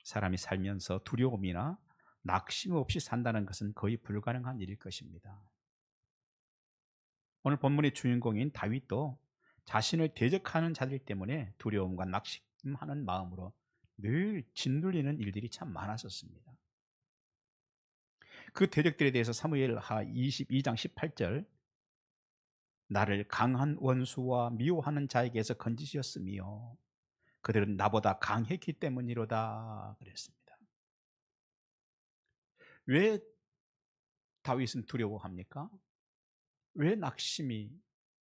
사람이 살면서 두려움이나 낙심 없이 산다는 것은 거의 불가능한 일일 것입니다. 오늘 본문의 주인공인 다윗도 자신을 대적하는 자들 때문에 두려움과 낙심하는 마음으로 늘 짓눌리는 일들이 참 많았었습니다. 그 대적들에 대해서 사무엘하 22장 18절, 나를 강한 원수와 미워하는 자에게서 건지셨으며 그들은 나보다 강했기 때문이로다 그랬습니다. 왜 다윗은 두려워합니까? 왜 낙심이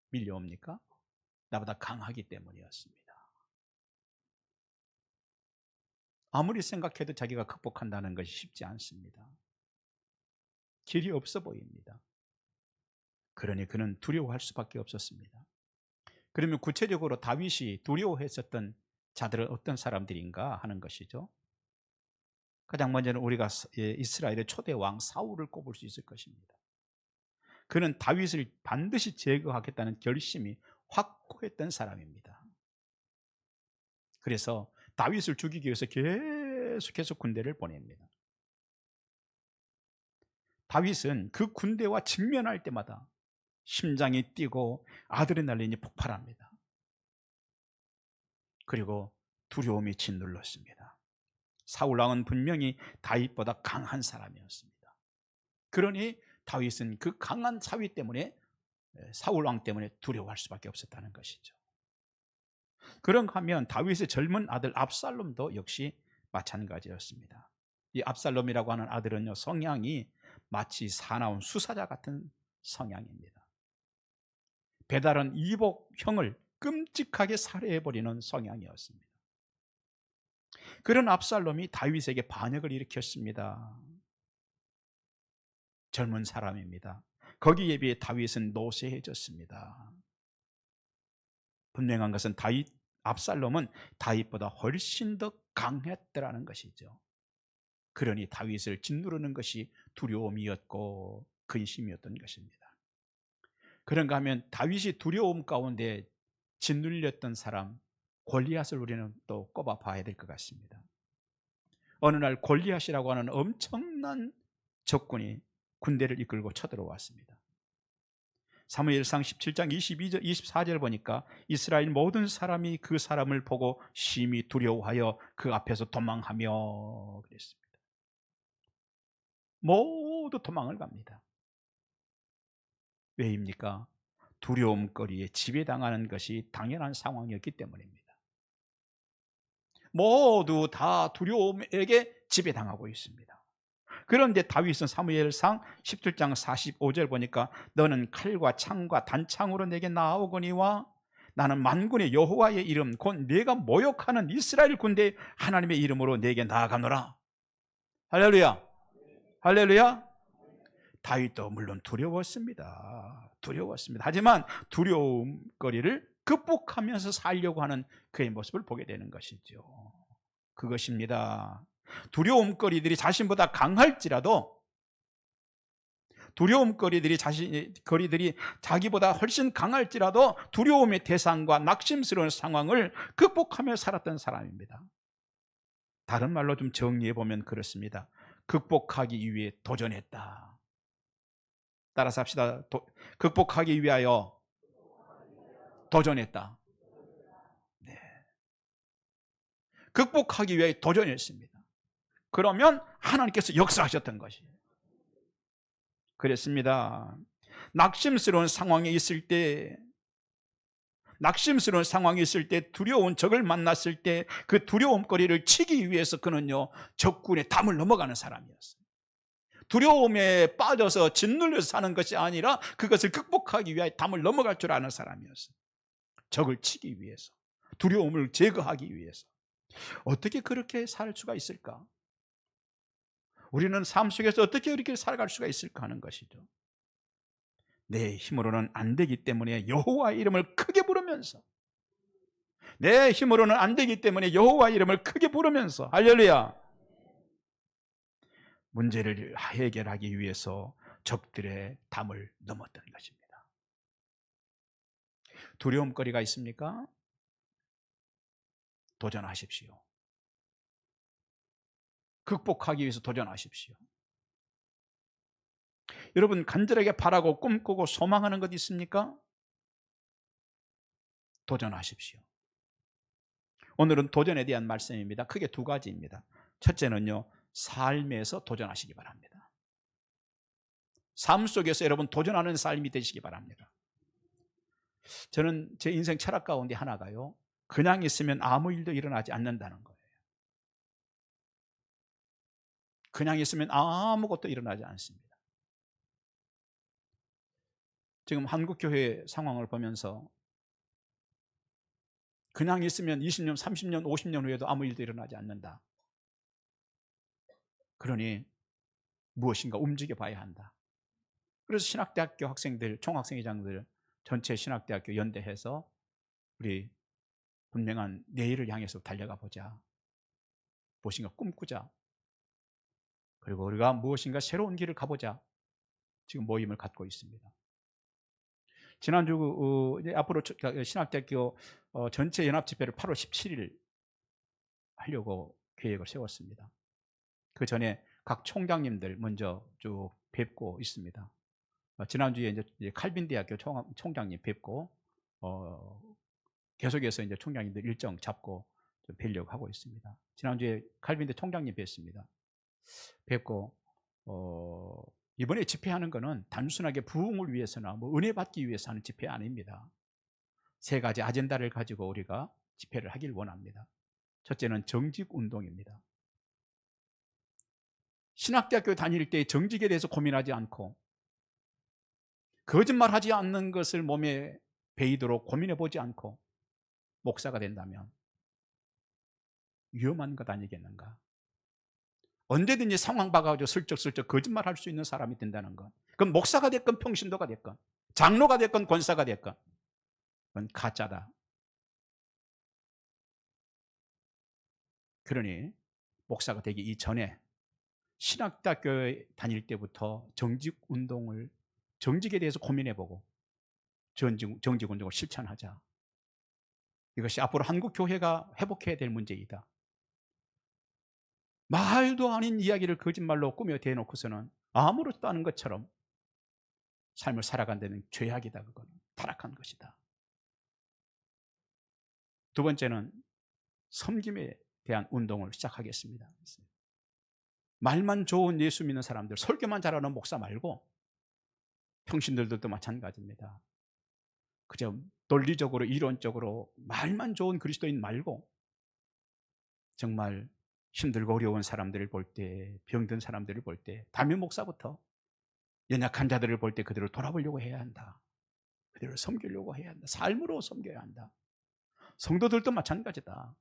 밀려옵니까? 나보다 강하기 때문이었습니다. 아무리 생각해도 자기가 극복한다는 것이 쉽지 않습니다. 길이 없어 보입니다. 그러니 그는 두려워할 수밖에 없었습니다. 그러면 구체적으로 다윗이 두려워했었던 자들은 어떤 사람들인가 하는 것이죠. 가장 먼저는 우리가 이스라엘의 초대 왕 사울을 꼽을 수 있을 것입니다. 그는 다윗을 반드시 제거하겠다는 결심이 확고했던 사람입니다. 그래서 다윗을 죽이기 위해서 계속해서 군대를 보냅니다. 다윗은 그 군대와 직면할 때마다 심장이 뛰고 아드레날린이 폭발합니다. 그리고 두려움이 짓눌렀습니다. 사울 왕은 분명히 다윗보다 강한 사람이었습니다. 그러니 다윗은 그 강한 사위 때문에, 사울 왕 때문에 두려워할 수밖에 없었다는 것이죠. 그런가 하면 다윗의 젊은 아들 압살롬도 역시 마찬가지였습니다. 이 압살롬이라고 하는 아들은요, 성향이 마치 사나운 수사자 같은 성향입니다. 배다른 이복 형을 끔찍하게 살해해버리는 성향이었습니다. 그런 압살롬이 다윗에게 반역을 일으켰습니다. 젊은 사람입니다. 거기에 비해 다윗은 노쇠해졌습니다. 분명한 것은 압살롬은 다윗보다 훨씬 더 강했더라는 것이죠. 그러니 다윗을 짓누르는 것이 두려움이었고 근심이었던 것입니다. 그런가 하면 다윗이 두려움 가운데 짓눌렸던 사람 골리앗을 우리는 또 꼽아 봐야 될 것 같습니다. 어느 날 골리앗이라고 하는 엄청난 적군이 군대를 이끌고 쳐들어왔습니다. 사무엘상 17장 22절 24절 보니까 이스라엘 모든 사람이 그 사람을 보고 심히 두려워하여 그 앞에서 도망하며 그랬습니다. 모두 도망을 갑니다. 왜입니까? 두려움거리에 지배당하는 것이 당연한 상황이었기 때문입니다. 모두 다 두려움에게 지배당하고 있습니다. 그런데 다윗은 사무엘상 17장 45절 보니까 너는 칼과 창과 단창으로 내게 나아오거니와 나는 만군의 여호와의 이름 곧 내가 모욕하는 이스라엘 군대 하나님의 이름으로 내게 나아가노라. 할렐루야. 할렐루야. 다윗도 물론 두려웠습니다. 하지만 두려움거리를 극복하면서 살려고 하는 그의 모습을 보게 되는 것이죠. 그것입니다. 두려움거리들이 자신보다 강할지라도 두려움거리들이 자기보다 훨씬 강할지라도 두려움의 대상과 낙심스러운 상황을 극복하며 살았던 사람입니다. 다른 말로 좀 정리해 보면 그렇습니다. 극복하기 위해 도전했다. 따라서 합시다. 극복하기 위하여 도전했다. 네. 극복하기 위해 도전했습니다. 그러면 하나님께서 역사하셨던 것이에요. 그랬습니다. 낙심스러운 상황에 있을 때, 두려운 적을 만났을 때 그 두려움거리를 치기 위해서 그는요, 적군의 담을 넘어가는 사람이었어요. 두려움에 빠져서 짓눌려서 사는 것이 아니라 그것을 극복하기 위해 담을 넘어갈 줄 아는 사람이었어요. 적을 치기 위해서, 두려움을 제거하기 위해서. 어떻게 그렇게 살 수가 있을까? 우리는 삶 속에서 어떻게 그렇게 살아갈 수가 있을까 하는 것이죠. 내 힘으로는 안 되기 때문에 여호와의 이름을 크게 부르면서, 내 힘으로는 안 되기 때문에 여호와의 이름을 크게 부르면서, 할렐루야, 문제를 해결하기 위해서 적들의 담을 넘었던 것입니다. 두려움거리가 있습니까? 도전하십시오. 극복하기 위해서 도전하십시오. 여러분 간절하게 바라고 꿈꾸고 소망하는 것 있습니까? 도전하십시오. 오늘은 도전에 대한 말씀입니다. 크게 두 가지입니다. 첫째는요, 삶에서 도전하시기 바랍니다. 삶 속에서 여러분 도전하는 삶이 되시기 바랍니다. 저는 제 인생 철학 가운데 하나가요, 그냥 있으면 아무 일도 일어나지 않는다는 거예요. 그냥 있으면 아무것도 일어나지 않습니다. 지금 한국교회 상황을 보면서 그냥 있으면 20년, 30년, 50년 후에도 아무 일도 일어나지 않는다. 그러니 무엇인가 움직여 봐야 한다. 그래서 신학대학교 학생들, 총학생회장들 전체 신학대학교 연대해서 우리 분명한 내일을 향해서 달려가 보자. 무엇인가 꿈꾸자. 그리고 우리가 무엇인가 새로운 길을 가보자. 지금 모임을 갖고 있습니다. 지난주 이제 앞으로 신학대학교 전체 연합 집회를 8월 17일 하려고 계획을 세웠습니다. 그 전에 각 총장님들 먼저 쭉 뵙고 있습니다. 지난주에 이제 칼빈 대학교 총장님 뵙고 계속해서 이제 총장님들 일정 잡고 좀 뵈려고 하고 있습니다. 지난주에 칼빈대 총장님 뵀습니다. 뵙고 이번에 집회하는 것은 단순하게 부흥을 위해서나 뭐 은혜 받기 위해서 하는 집회 아닙니다. 세 가지 아젠다를 가지고 우리가 집회를 하길 원합니다. 첫째는 정직 운동입니다. 신학대학교 다닐 때 정직에 대해서 고민하지 않고 거짓말하지 않는 것을 몸에 배이도록 고민해 보지 않고 목사가 된다면 위험한 것 아니겠는가? 언제든지 상황 봐가지고 슬쩍슬쩍 거짓말할 수 있는 사람이 된다는 것. 그건 목사가 됐건 평신도가 됐건 장로가 됐건 권사가 됐건 그건 가짜다. 그러니 목사가 되기 이전에 신학대학교에 다닐 때부터 정직에 대해서 고민해보고 정직운동을 실천하자. 이것이 앞으로 한국교회가 회복해야 될 문제이다. 말도 아닌 이야기를 거짓말로 꾸며 대놓고서는 아무렇지도 않은 것처럼 삶을 살아간다는 죄악이다. 그건 타락한 것이다. 두 번째는 섬김에 대한 운동을 시작하겠습니다. 말만 좋은 예수 믿는 사람들, 설교만 잘하는 목사 말고 평신들도 마찬가지입니다. 그저 논리적으로 이론적으로 말만 좋은 그리스도인 말고 정말 힘들고 어려운 사람들을 볼 때, 병든 사람들을 볼 때, 담임 목사부터 연약한 자들을 볼 때 그들을 돌아보려고 해야 한다. 그들을 섬기려고 해야 한다. 삶으로 섬겨야 한다. 성도들도 마찬가지다.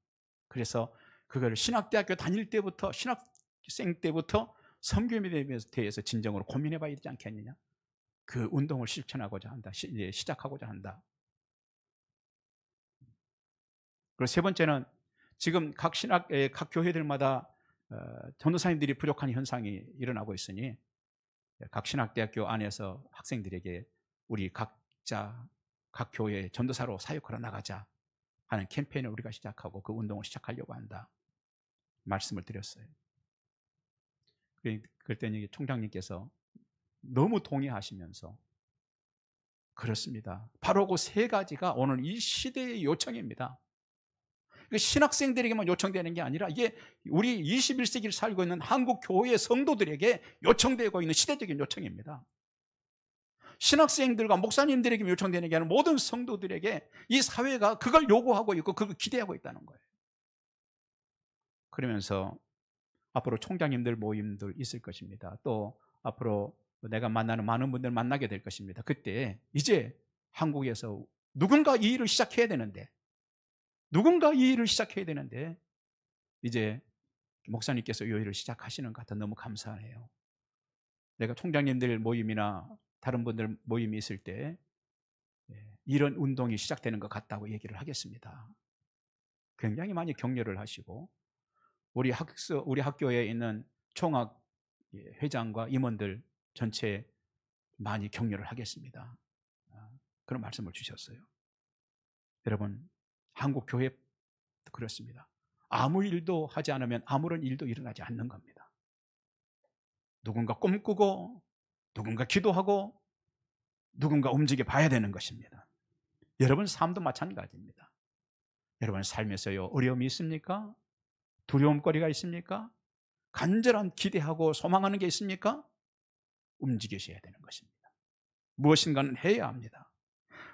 그래서 그걸 신학대학교 다닐 때부터, 신학생 때부터 섬김에 대해서 진정으로 고민해 봐야 되지 않겠느냐. 그 운동을 실천하고자 한다. 시작하고자 한다. 그리고 세 번째는 지금 각 교회들마다 전도사님들이 부족한 현상이 일어나고 있으니 각 신학대학교 안에서 학생들에게 우리 각자 각 교회 전도사로 사역하러 나가자 하는 캠페인을 우리가 시작하고 그 운동을 시작하려고 한다. 말씀을 드렸어요. 그랬더니 총장님께서 너무 동의하시면서 그렇습니다. 바로 그 세 가지가 오늘 이 시대의 요청입니다. 신학생들에게만 요청되는 게 아니라 이게 우리 21세기를 살고 있는 한국 교회의 성도들에게 요청되고 있는 시대적인 요청입니다. 신학생들과 목사님들에게 요청되는 게 아니라 모든 성도들에게 이 사회가 그걸 요구하고 있고 그걸 기대하고 있다는 거예요. 그러면서 앞으로 총장님들 모임들 있을 것입니다. 또 앞으로 내가 만나는 많은 분들 만나게 될 것입니다. 그때 이제 한국에서 누군가 이 일을 시작해야 되는데 이제 목사님께서 이 일을 시작하시는 것 같아 너무 감사해요. 내가 총장님들 모임이나 다른 분들 모임이 있을 때 이런 운동이 시작되는 것 같다고 얘기를 하겠습니다. 굉장히 많이 격려를 하시고 우리 학교에 있는 총학 회장과 임원들 전체 많이 격려를 하겠습니다. 그런 말씀을 주셨어요. 여러분 한국 교회도 그렇습니다. 아무 일도 하지 않으면 아무런 일도 일어나지 않는 겁니다. 누군가 꿈꾸고 누군가 기도하고 누군가 움직여 봐야 되는 것입니다. 여러분 삶도 마찬가지입니다. 여러분 삶에서요, 어려움이 있습니까? 두려움거리가 있습니까? 간절한 기대하고 소망하는 게 있습니까? 움직이셔야 되는 것입니다. 무엇인가는 해야 합니다.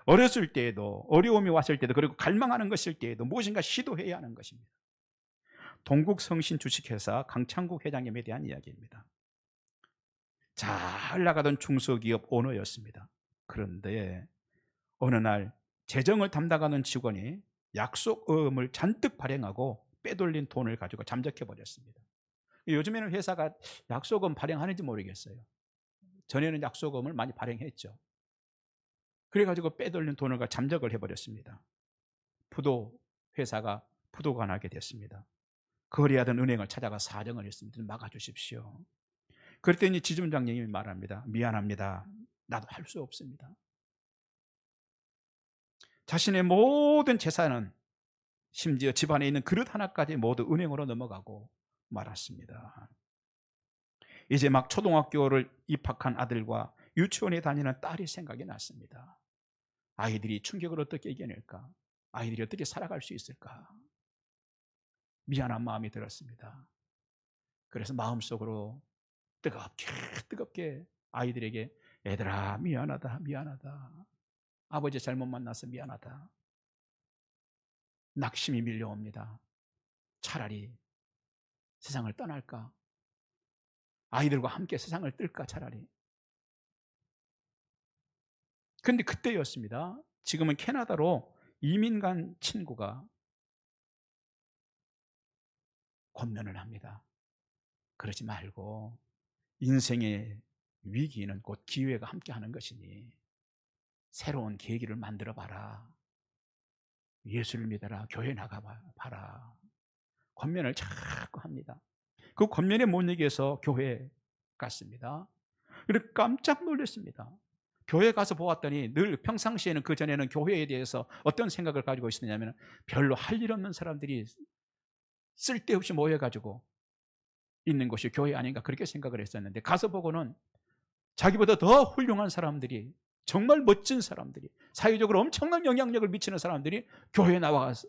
어렸을 때에도, 어려움이 왔을 때도, 그리고 갈망하는 것일 때에도 무엇인가 시도해야 하는 것입니다. 동국성신 주식회사 강창국 회장님에 대한 이야기입니다. 잘 나가던 중소기업 오너였습니다. 그런데 어느 날 재정을 담당하는 직원이 약속어음을 잔뜩 발행하고 빼돌린 돈을 가지고 잠적해 버렸습니다. 요즘에는 회사가 약속음 발행하는지 모르겠어요. 전에는 약속음을 많이 발행했죠. 그래가지고 빼돌린 돈을 잠적을 해버렸습니다. 부도 회사가 부도가 나게 됐습니다. 거래하던 은행을 찾아가 사정을 했습니다. 막아주십시오. 그랬더니 지점장님이 말합니다. 미안합니다. 나도 할 수 없습니다. 자신의 모든 재산은, 심지어 집안에 있는 그릇 하나까지 모두 은행으로 넘어가고 말았습니다. 이제 막 초등학교를 입학한 아들과 유치원에 다니는 딸이 생각이 났습니다. 아이들이 충격을 어떻게 이겨낼까? 아이들이 어떻게 살아갈 수 있을까? 미안한 마음이 들었습니다. 그래서 마음속으로 뜨겁게 아이들에게 얘들아 미안하다 미안하다, 아버지 잘못 만나서 미안하다, 낙심이 밀려옵니다. 차라리 세상을 떠날까? 아이들과 함께 세상을 뜰까 차라리. 그런데 그때였습니다. 지금은 캐나다로 이민 간 친구가 권면을 합니다. 그러지 말고 인생의 위기는 곧 기회가 함께하는 것이니 새로운 계기를 만들어 봐라. 예수를 믿어라. 교회 나가봐라. 권면을 자꾸 합니다. 그 권면에 못 이겨서 교회에 갔습니다. 그리고 깜짝 놀랐습니다. 교회 가서 보았더니 늘 평상시에는, 그전에는 교회에 대해서 어떤 생각을 가지고 있었냐면 별로 할 일 없는 사람들이 쓸데없이 모여가지고 있는 곳이 교회 아닌가 그렇게 생각을 했었는데, 가서 보고는 자기보다 더 훌륭한 사람들이, 정말 멋진 사람들이, 사회적으로 엄청난 영향력을 미치는 사람들이 교회에 나와서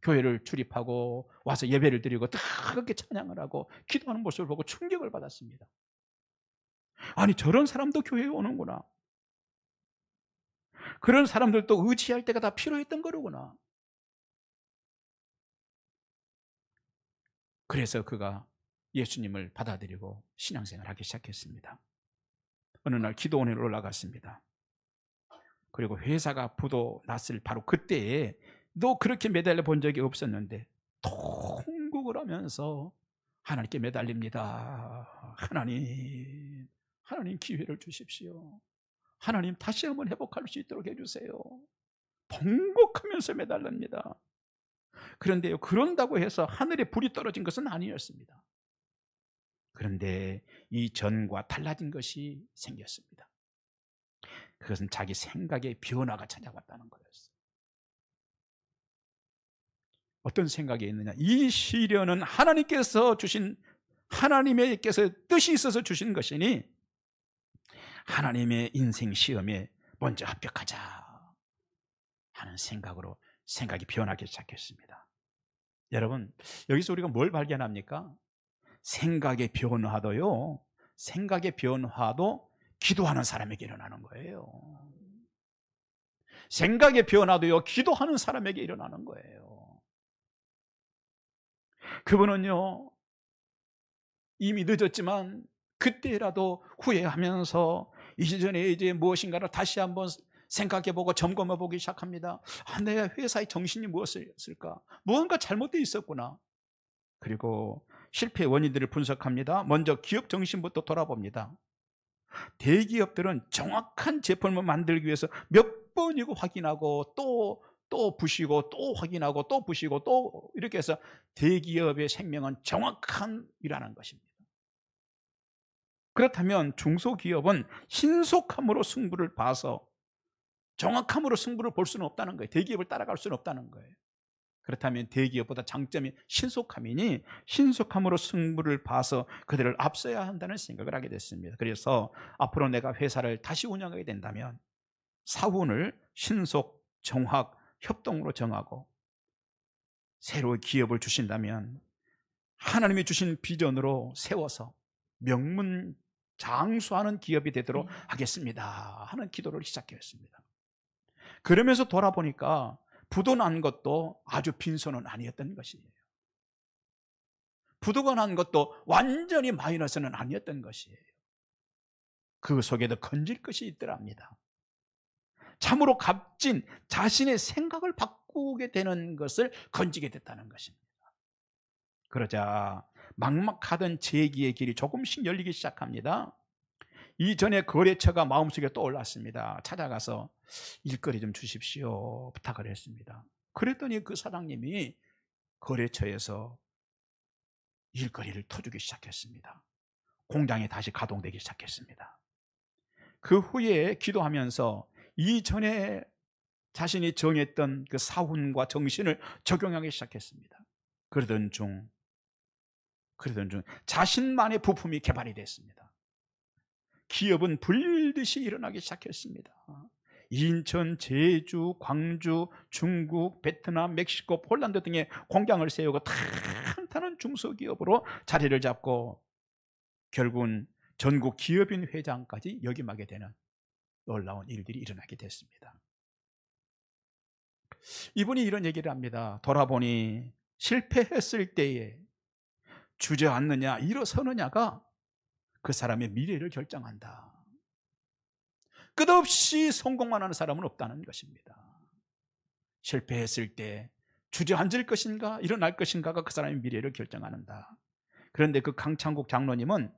교회를 출입하고 와서 예배를 드리고 뜨겁게 찬양을 하고 기도하는 모습을 보고 충격을 받았습니다. 아니, 저런 사람도 교회에 오는구나. 그런 사람들도 의지할 때가 다 필요했던 거로구나. 그래서 그가 예수님을 받아들이고 신앙생활을 하기 시작했습니다. 어느 날 기도원에 올라갔습니다. 그리고 회사가 부도 났을 바로 그때에 너 그렇게 매달려 본 적이 없었는데 통곡을 하면서 하나님께 매달립니다. 하나님 기회를 주십시오. 하나님 다시 한번 회복할 수 있도록 해주세요. 번곡하면서 매달립니다. 그런데요, 그런다고 해서 하늘에 불이 떨어진 것은 아니었습니다. 그런데 이 전과 달라진 것이 생겼습니다. 그것은 자기 생각의 변화가 찾아왔다는 거였어요. 어떤 생각이 있느냐? 이 시련은 하나님께서 뜻이 있어서 주신 것이니 하나님의 인생 시험에 먼저 합격하자 하는 생각이 변하기 시작했습니다. 여러분, 여기서 우리가 뭘 발견합니까? 생각의 변화도 기도하는 사람에게 일어나는 거예요. 생각의 변화도요, 기도하는 사람에게 일어나는 거예요. 그분은요, 이미 늦었지만 그때라도 후회하면서 이제 무엇인가를 다시 한번 생각해보고 점검해보기 시작합니다. 내 회사의 정신이 무엇이었을까? 무언가 잘못되어 있었구나. 그리고 실패 원인들을 분석합니다. 먼저 기업 정신부터 돌아봅니다. 대기업들은 정확한 제품을 만들기 위해서 몇 번이고 확인하고 또 부시고 또 확인하고 또 부시고 또 이렇게 해서 대기업의 생명은 정확함이라는 것입니다. 그렇다면 중소기업은 신속함으로 승부를 봐서 정확함으로 승부를 볼 수는 없다는 거예요. 대기업을 따라갈 수는 없다는 거예요. 그렇다면 대기업보다 장점이 신속함이니 신속함으로 승부를 봐서 그들을 앞서야 한다는 생각을 하게 됐습니다. 그래서 앞으로 내가 회사를 다시 운영하게 된다면 사훈을 신속, 정확, 협동으로 정하고 새로운 기업을 주신다면 하나님이 주신 비전으로 세워서 명문장수하는 기업이 되도록 하겠습니다 하는 기도를 시작했습니다. 그러면서 돌아보니까 부도 난 것도 아주 빈손은 아니었던 것이에요. 부도가 난 것도 완전히 마이너스는 아니었던 것이에요. 그 속에도 건질 것이 있더랍니다. 참으로 값진 자신의 생각을 바꾸게 되는 것을 건지게 됐다는 것입니다. 그러자 막막하던 재기의 길이 조금씩 열리기 시작합니다. 이전에 거래처가 마음속에 떠올랐습니다. 찾아가서 일거리 좀 주십시오 부탁을 했습니다. 그랬더니 그 사장님이 거래처에서 일거리를 터주기 시작했습니다. 공장이 다시 가동되기 시작했습니다. 그 후에 기도하면서 이전에 자신이 정했던 그 사훈과 정신을 적용하기 시작했습니다. 그러던 중 자신만의 부품이 개발이 됐습니다. 기업은 불듯이 일어나기 시작했습니다. 인천, 제주, 광주, 중국, 베트남, 멕시코, 폴란드 등의 공장을 세우고 탄탄한 중소기업으로 자리를 잡고 결국은 전국 기업인 회장까지 역임하게 되는 놀라운 일들이 일어나게 됐습니다. 이분이 이런 얘기를 합니다. 돌아보니 실패했을 때에 주저앉느냐 일어서느냐가 그 사람의 미래를 결정한다. 끝없이 성공만 하는 사람은 없다는 것입니다. 실패했을 때 주저앉을 것인가 일어날 것인가가 그 사람의 미래를 결정한다. 그런데 그 강창국 장로님은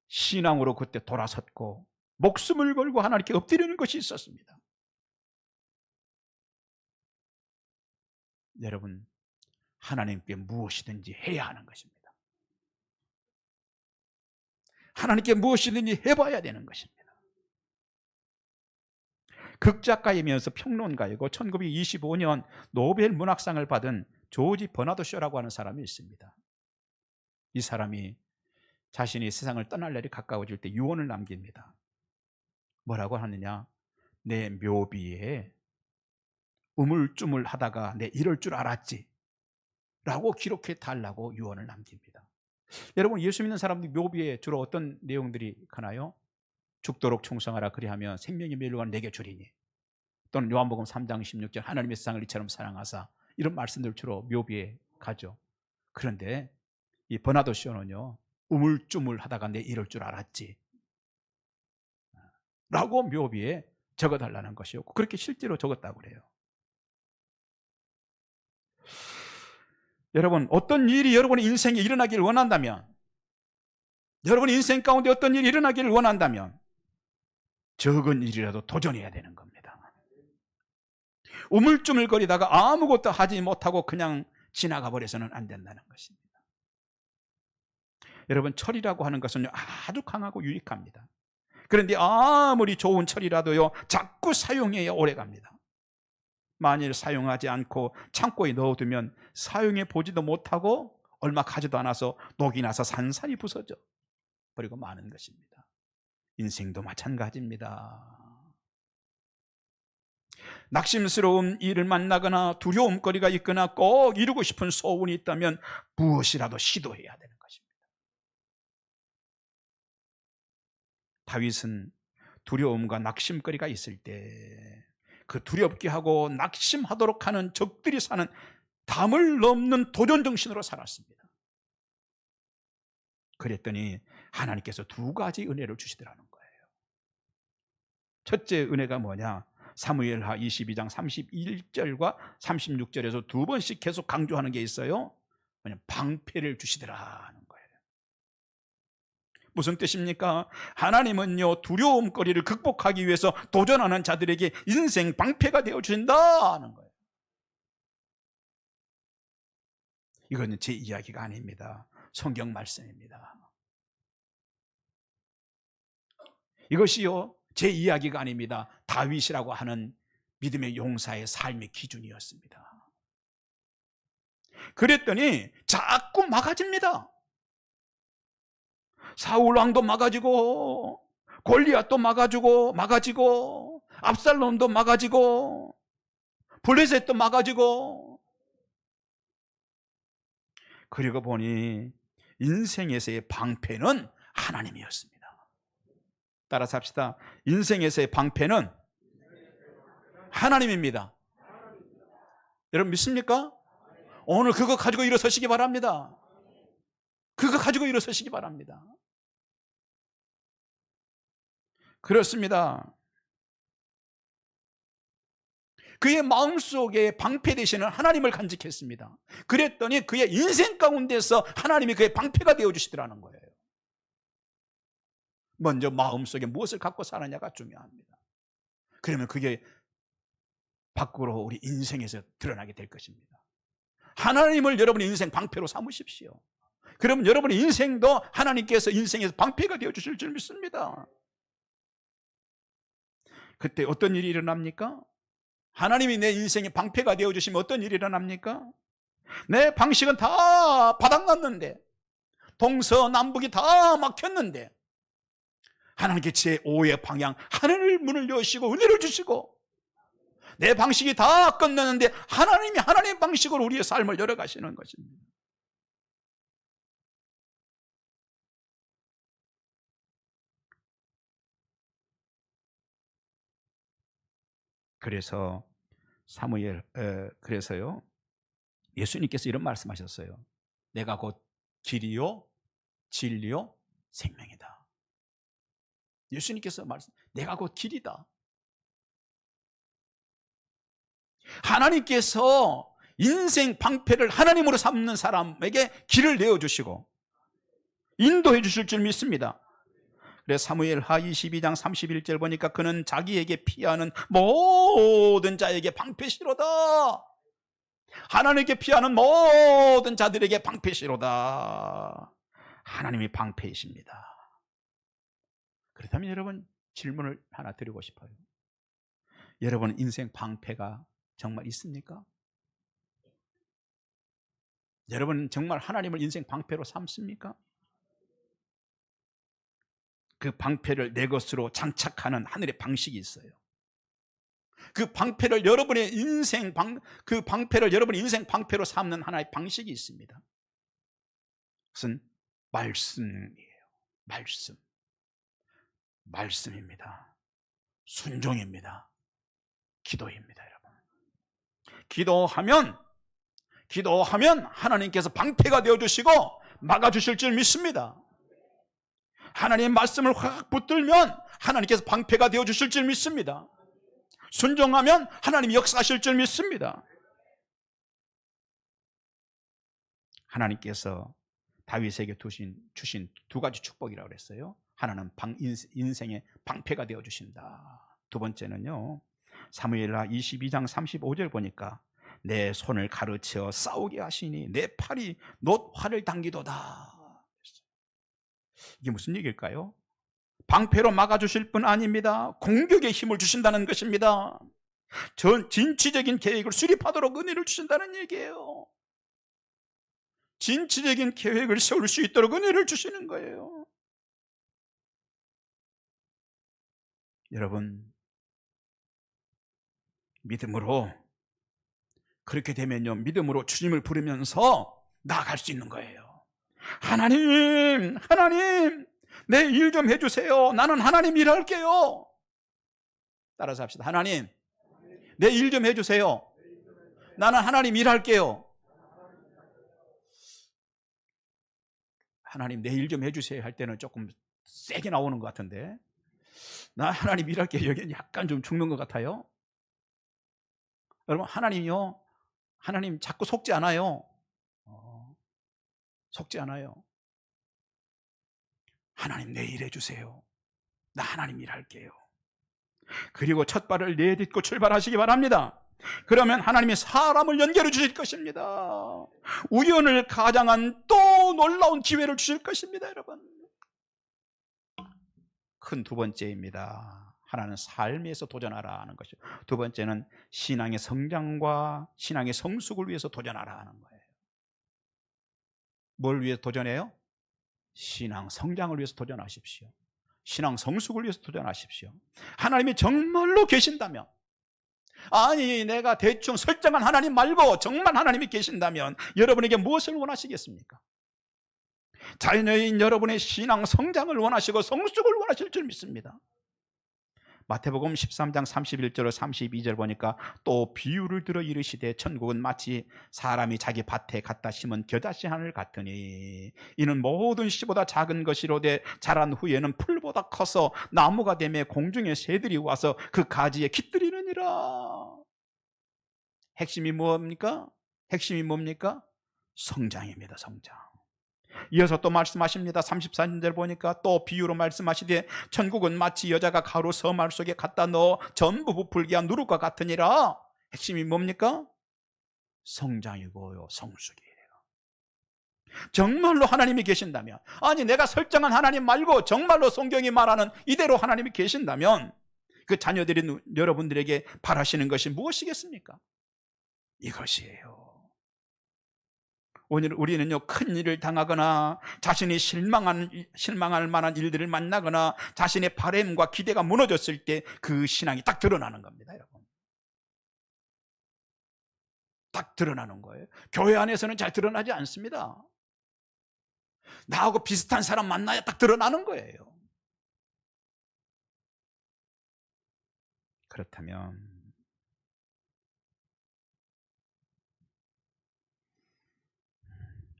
신앙으로 그때 돌아섰고 목숨을 걸고 하나님께 엎드리는 것이 있었습니다. 여러분, 하나님께 무엇이든지 해야 하는 것입니다. 하나님께 무엇이든지 해봐야 되는 것입니다. 극작가이면서 평론가이고 1925년 노벨 문학상을 받은 조지 버나드 쇼라고 하는 사람이 있습니다. 이 사람이 자신이 세상을 떠날 날이 가까워질 때 유언을 남깁니다. 뭐라고 하느냐? 내 묘비에 우물쭈물하다가 내 이럴 줄 알았지 라고 기록해 달라고 유언을 남깁니다. 여러분, 예수 믿는 사람들이 묘비에 주로 어떤 내용들이 가나요? 죽도록 충성하라 그리하면 생명이 멸류관 내게 주리니, 또는 요한복음 3장 16절 하나님의 세상을 이처럼 사랑하사, 이런 말씀들 주로 묘비에 가죠. 그런데 이 버나드 쇼는요, 우물쭈물하다가 내 이럴 줄 알았지 라고 묘비에 적어달라는 것이었고, 그렇게 실제로 적었다고 그래요. 여러분, 어떤 일이 여러분의 인생에 일어나기를 원한다면, 여러분의 인생 가운데 어떤 일이 일어나기를 원한다면 적은 일이라도 도전해야 되는 겁니다. 우물쭈물거리다가 아무것도 하지 못하고 그냥 지나가 버려서는 안 된다는 것입니다. 여러분, 철이라고 하는 것은 아주 강하고 유익합니다. 그런데 아무리 좋은 철이라도요, 자꾸 사용해야 오래갑니다. 만일 사용하지 않고 창고에 넣어두면 사용해 보지도 못하고 얼마 가지도 않아서 녹이 나서 산산이 부서져 버리고 마는 것입니다. 인생도 마찬가지입니다. 낙심스러운 일을 만나거나 두려움거리가 있거나 꼭 이루고 싶은 소원이 있다면 무엇이라도 시도해야 되는 것입니다. 다윗은 두려움과 낙심거리가 있을 때 그 두렵게 하고 낙심하도록 하는 적들이 사는 담을 넘는 도전정신으로 살았습니다. 그랬더니 하나님께서 두 가지 은혜를 주시더라는 거예요. 첫째 은혜가 뭐냐? 사무엘하 22장 31절과 36절에서 두 번씩 계속 강조하는 게 있어요. 방패를 주시더라는 거예요. 무슨 뜻입니까? 하나님은요, 두려움거리를 극복하기 위해서 도전하는 자들에게 인생 방패가 되어주신다는 거예요. 이거는 제 이야기가 아닙니다. 성경 말씀입니다. 이것이요, 제 이야기가 아닙니다. 다윗이라고 하는 믿음의 용사의 삶의 기준이었습니다. 그랬더니 자꾸 막아집니다. 사울왕도 막아지고, 골리앗도 막아지고, 압살롬도 막아지고, 블레셋도 막아지고. 그리고 보니 인생에서의 방패는 하나님이었습니다. 따라서 합시다. 인생에서의 방패는 하나님입니다. 여러분 믿습니까? 오늘 그거 가지고 일어서시기 바랍니다. 그거 가지고 일어서시기 바랍니다. 그렇습니다. 그의 마음속에 방패 되시는 하나님을 간직했습니다. 그랬더니 그의 인생 가운데서 하나님이 그의 방패가 되어주시더라는 거예요. 먼저 마음속에 무엇을 갖고 사느냐가 중요합니다. 그러면 그게 밖으로 우리 인생에서 드러나게 될 것입니다. 하나님을 여러분의 인생 방패로 삼으십시오. 그러면 여러분의 인생도 하나님께서 인생에서 방패가 되어주실 줄 믿습니다. 그때 어떤 일이 일어납니까? 하나님이 내 인생의 방패가 되어주시면 어떤 일이 일어납니까? 내 방식은 다 바닥났는데, 동서남북이 다 막혔는데, 하나님께 제 5의 방향, 하늘의 문을 여시고 은혜를 주시고, 내 방식이 다 끝났는데 하나님이 하나님의 방식으로 우리의 삶을 열어가시는 것입니다. 그래서 그래서요, 예수님께서 이런 말씀하셨어요. 내가 곧 길이요 진리요 생명이다. 예수님께서 내가 곧 길이다. 하나님께서 인생 방패를 하나님으로 삼는 사람에게 길을 내어주시고 인도해 주실 줄 믿습니다. 그래서 사무엘하 22장 31절 보니까 그는 자기에게 피하는 모든 자에게 방패시로다. 하나님께 피하는 모든 자들에게 방패시로다. 하나님이 방패이십니다. 그렇다면 여러분, 질문을 하나 드리고 싶어요. 여러분 인생 방패가 정말 있습니까? 여러분 정말 하나님을 인생 방패로 삼습니까? 그 방패를 내 것으로 장착하는 하늘의 방식이 있어요. 그 방패를 여러분의 인생 방패로 삼는 하나의 방식이 있습니다. 그것은 말씀이에요. 말씀입니다. 순종입니다. 기도입니다, 여러분. 기도하면 하나님께서 방패가 되어주시고 막아주실 줄 믿습니다. 하나님의 말씀을 확 붙들면 하나님께서 방패가 되어주실 줄 믿습니다. 순종하면 하나님이 역사하실 줄 믿습니다. 하나님께서 다윗에게 주신 두 가지 축복이라고 그랬어요. 하나는 인생의 방패가 되어주신다. 두 번째는요, 사무엘하 22장 35절 보니까 내 손을 가르쳐 싸우게 하시니 내 팔이 놋 활을 당기도다. 이게 무슨 얘기일까요? 방패로 막아주실 뿐 아닙니다. 공격에 힘을 주신다는 것입니다. 진취적인 계획을 수립하도록 은혜를 주신다는 얘기예요. 진취적인 계획을 세울 수 있도록 은혜를 주시는 거예요. 여러분, 믿음으로, 그렇게 되면요, 믿음으로 주님을 부르면서 나아갈 수 있는 거예요. 하나님, 내 일 좀 해주세요. 나는 하나님 일할게요. 따라서 합시다. 하나님, 내 일 좀 해주세요. 나는 하나님 일할게요. 하나님 내 일 좀 해주세요 할 때는 조금 세게 나오는 것 같은데, 나 하나님 일할게요, 여기는 약간 좀 죽는 것 같아요. 여러분, 하나님 자꾸 속지 않아요. 속지 않아요. 하나님 내 일 해주세요. 나 하나님 일할게요. 그리고 첫 발을 내딛고 출발하시기 바랍니다. 그러면 하나님이 사람을 연결해 주실 것입니다. 우연을 가장한 또 놀라운 기회를 주실 것입니다, 여러분. 큰 두 번째입니다. 하나는 삶에서 도전하라 하는 것이고, 두 번째는 신앙의 성장과 신앙의 성숙을 위해서 도전하라 하는 거예요. 뭘 위해서 도전해요? 신앙 성장을 위해서 도전하십시오. 신앙 성숙을 위해서 도전하십시오. 하나님이 정말로 계신다면, 아니 내가 대충 설정한 하나님 말고 정말 하나님이 계신다면 여러분에게 무엇을 원하시겠습니까? 자녀인 여러분의 신앙 성장을 원하시고 성숙을 원하실 줄 믿습니다. 마태복음 13장 31절 32절 보니까 또 비유를 들어 이르시되 천국은 마치 사람이 자기 밭에 갖다 심은 겨자씨 하늘 같으니 이는 모든 씨보다 작은 것이로되 자란 후에는 풀보다 커서 나무가 되며 공중의 새들이 와서 그 가지에 깃들이느니라. 핵심이 뭡니까? 핵심이 뭡니까? 성장입니다. 성장. 이어서 또 말씀하십니다. 34절 보니까 또 비유로 말씀하시되 천국은 마치 여자가 가루 서말 속에 갖다 넣어 전부 부풀게 한 누룩과 같으니라. 핵심이 뭡니까? 성장이고요, 성숙이에요. 정말로 하나님이 계신다면, 아니 내가 설정한 하나님 말고 정말로 성경이 말하는 이대로 하나님이 계신다면 그 자녀들이 여러분들에게 바라시는 것이 무엇이겠습니까? 이것이에요. 오늘 우리는요, 큰 일을 당하거나 자신이 실망할 만한 일들을 만나거나 자신의 바램과 기대가 무너졌을 때 그 신앙이 딱 드러나는 겁니다, 여러분. 딱 드러나는 거예요. 교회 안에서는 잘 드러나지 않습니다. 나하고 비슷한 사람 만나야 딱 드러나는 거예요. 그렇다면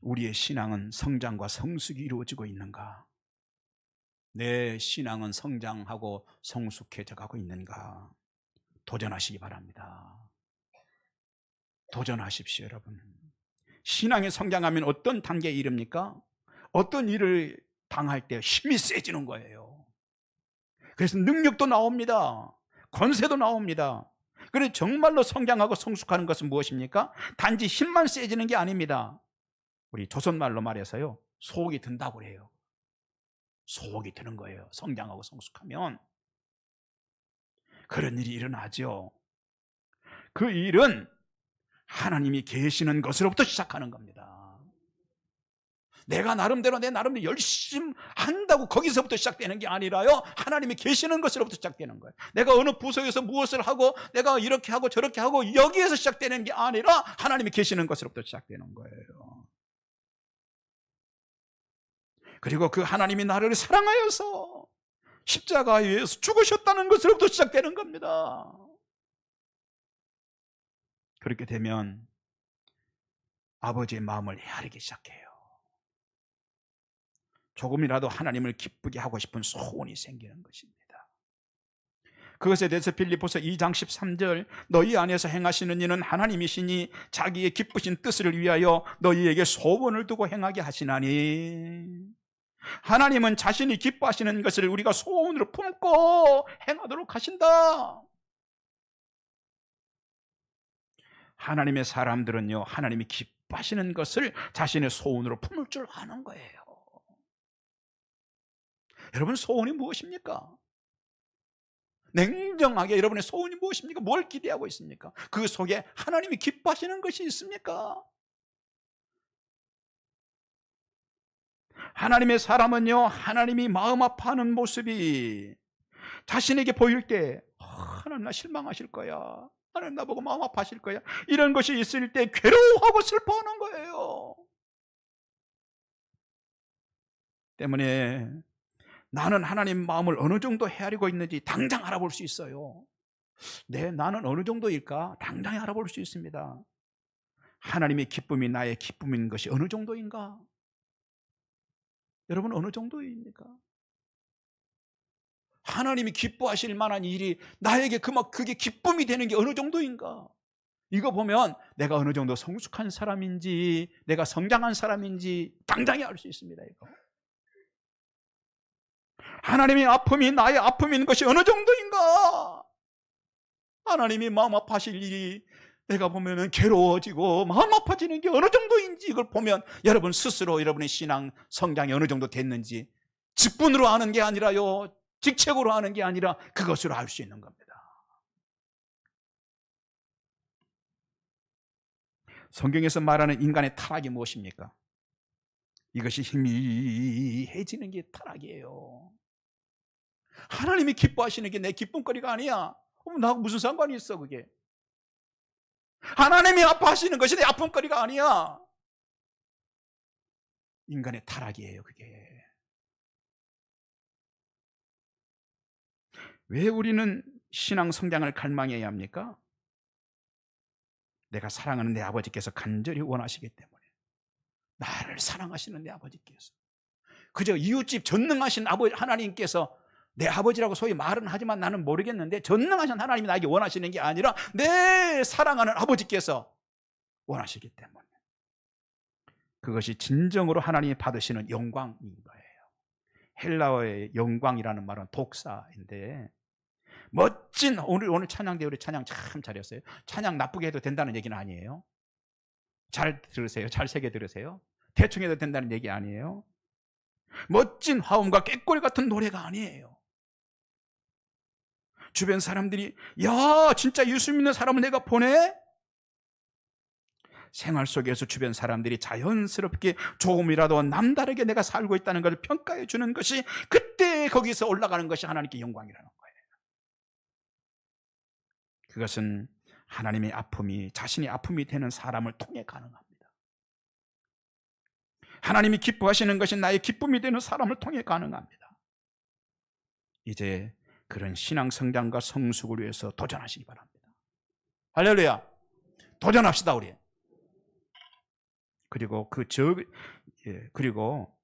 우리의 신앙은 성장과 성숙이 이루어지고 있는가? 내 신앙은 성장하고 성숙해져 가고 있는가? 도전하시기 바랍니다. 도전하십시오, 여러분. 신앙이 성장하면 어떤 단계에 이릅니까? 어떤 일을 당할 때 힘이 세지는 거예요. 그래서 능력도 나옵니다. 권세도 나옵니다. 그래서 정말로 성장하고 성숙하는 것은 무엇입니까? 단지 힘만 세지는 게 아닙니다. 우리 조선말로 말해서요, 속이 든다고 그래요. 속이 드는 거예요. 성장하고 성숙하면. 그런 일이 일어나죠. 그 일은 하나님이 계시는 것으로부터 시작하는 겁니다. 내가 나름대로 내 나름대로 열심히 한다고 거기서부터 시작되는 게 아니라요, 하나님이 계시는 것으로부터 시작되는 거예요. 내가 어느 부서에서 무엇을 하고 내가 이렇게 하고 저렇게 하고 여기에서 시작되는 게 아니라 하나님이 계시는 것으로부터 시작되는 거예요. 그리고 그 하나님이 나를 사랑하여서 십자가에 의해서 죽으셨다는 것으로부터 시작되는 겁니다. 그렇게 되면 아버지의 마음을 헤아리기 시작해요. 조금이라도 하나님을 기쁘게 하고 싶은 소원이 생기는 것입니다. 그것에 대해서 빌립보서 2장 13절 너희 안에서 행하시는 이는 하나님이시니 자기의 기쁘신 뜻을 위하여 너희에게 소원을 두고 행하게 하시나니, 하나님은 자신이 기뻐하시는 것을 우리가 소원으로 품고 행하도록 하신다. 하나님의 사람들은요, 하나님이 기뻐하시는 것을 자신의 소원으로 품을 줄 아는 거예요. 여러분, 소원이 무엇입니까? 냉정하게 여러분의 소원이 무엇입니까? 뭘 기대하고 있습니까? 그 속에 하나님이 기뻐하시는 것이 있습니까? 하나님의 사람은요, 하나님이 마음 아파하는 모습이 자신에게 보일 때 하나님 나 실망하실 거야, 하나님 나보고 마음 아파하실 거야, 이런 것이 있을 때 괴로워하고 슬퍼하는 거예요. 때문에 나는 하나님 마음을 어느 정도 헤아리고 있는지 당장 알아볼 수 있어요. 나는 어느 정도일까? 당장 알아볼 수 있습니다. 하나님의 기쁨이 나의 기쁨인 것이 어느 정도인가? 여러분, 어느 정도입니까? 하나님이 기뻐하실 만한 일이 나에게 그게 기쁨이 되는 게 어느 정도인가? 이거 보면 내가 어느 정도 성숙한 사람인지 내가 성장한 사람인지 당장에 알 수 있습니다. 이거. 하나님의 아픔이 나의 아픔인 것이 어느 정도인가? 하나님이 마음 아파하실 일이 내가 보면은 괴로워지고 마음 아파지는 게 어느 정도인지, 이걸 보면 여러분 스스로 여러분의 신앙 성장이 어느 정도 됐는지 직분으로 아는 게 아니라요, 직책으로 아는 게 아니라 그것으로 알 수 있는 겁니다. 성경에서 말하는 인간의 타락이 무엇입니까? 이것이 희미해지는 게 타락이에요. 하나님이 기뻐하시는 게 내 기쁨거리가 아니야. 나하고 무슨 상관이 있어 그게. 하나님이 아파하시는 것이 내 아픔거리가 아니야. 인간의 타락이에요 그게. 왜 우리는 신앙 성장을 갈망해야 합니까? 내가 사랑하는 내 아버지께서 간절히 원하시기 때문에. 나를 사랑하시는 내 아버지께서. 그저 이웃집 전능하신 아버지 하나님께서, 내 아버지라고 소위 말은 하지만 나는 모르겠는데 전능하신 하나님이 나에게 원하시는 게 아니라 내 사랑하는 아버지께서 원하시기 때문에. 그것이 진정으로 하나님이 받으시는 영광인 거예요. 헬라어의 영광이라는 말은 독사인데, 멋진, 오늘 찬양대 우리 찬양 참 잘했어요. 찬양 나쁘게 해도 된다는 얘기는 아니에요. 잘 들으세요. 잘 새겨 들으세요. 대충 해도 된다는 얘기 아니에요. 멋진 화음과 꾀꼬리 같은 노래가 아니에요. 주변 사람들이 야 진짜 예수 믿는 사람을 내가 보내? 생활 속에서 주변 사람들이 자연스럽게 조금이라도 남다르게 내가 살고 있다는 것을 평가해 주는 것이, 그때 거기서 올라가는 것이 하나님께 영광이라는 거예요. 그것은 하나님의 아픔이 자신의 아픔이 되는 사람을 통해 가능합니다. 하나님이 기뻐하시는 것이 나의 기쁨이 되는 사람을 통해 가능합니다. 이제 그런 신앙 성장과 성숙을 위해서 도전하시기 바랍니다. 할렐루야. 도전합시다 우리. 그리고 그리고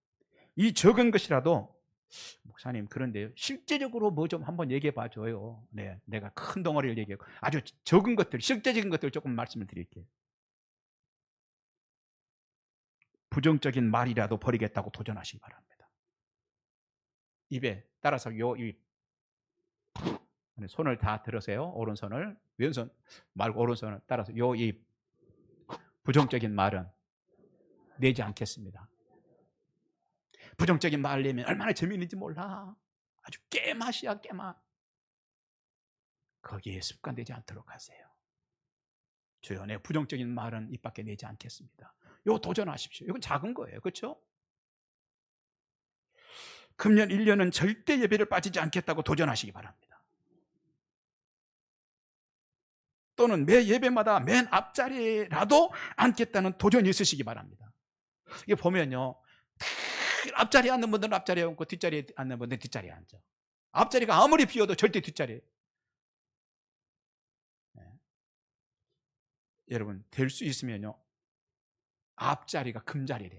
이 적은 것이라도, 목사님 그런데요, 실제적으로 뭐 좀 한번 얘기해 봐줘요. 네, 내가 큰 덩어리를 얘기하고 아주 적은 것들, 실제적인 것들 조금 말씀을 드릴게요. 부정적인 말이라도 버리겠다고 도전하시기 바랍니다. 입에 따라서 입 손을 다 들으세요. 오른손을, 왼손 말고 오른손을 따라서 입, 부정적인 말은 내지 않겠습니다. 부정적인 말 내면 얼마나 재미있는지 몰라. 아주 깨맛이야 깨맛. 거기에 습관되지 않도록 하세요. 주여, 내 부정적인 말은 입 밖에 내지 않겠습니다. 이거 도전하십시오. 이건 작은 거예요. 그렇죠? 금년 1년은 절대 예배를 빠지지 않겠다고 도전하시기 바랍니다. 또는 매 예배마다 맨 앞자리라도 앉겠다는 도전이 있으시기 바랍니다. 이게 보면요, 앞자리에 앉는 분들은 앞자리에 앉고 뒷자리에 앉는 분들은 뒷자리에 앉아. 앞자리가 아무리 비어도 절대 뒷자리에. 네. 여러분, 될 수 있으면요, 앞자리가 금자리래.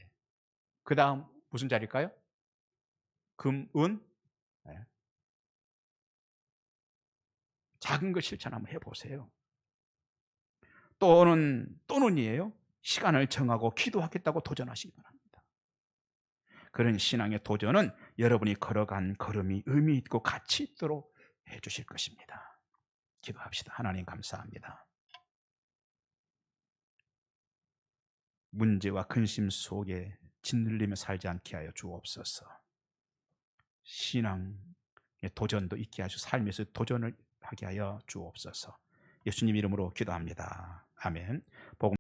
그 다음 무슨 자리일까요? 금, 은? 네. 작은 것 실천 한번 해보세요. 또는이에요. 시간을 정하고 기도하겠다고 도전하시기 바랍니다. 그런 신앙의 도전은 여러분이 걸어간 걸음이 의미 있고 가치 있도록 해주실 것입니다. 기도합시다. 하나님 감사합니다. 문제와 근심 속에 짓눌리며 살지 않게 하여 주옵소서. 신앙의 도전도 있게 하시고 삶에서 도전을 하게 하여 주옵소서. 예수님 이름으로 기도합니다. 아멘. 복음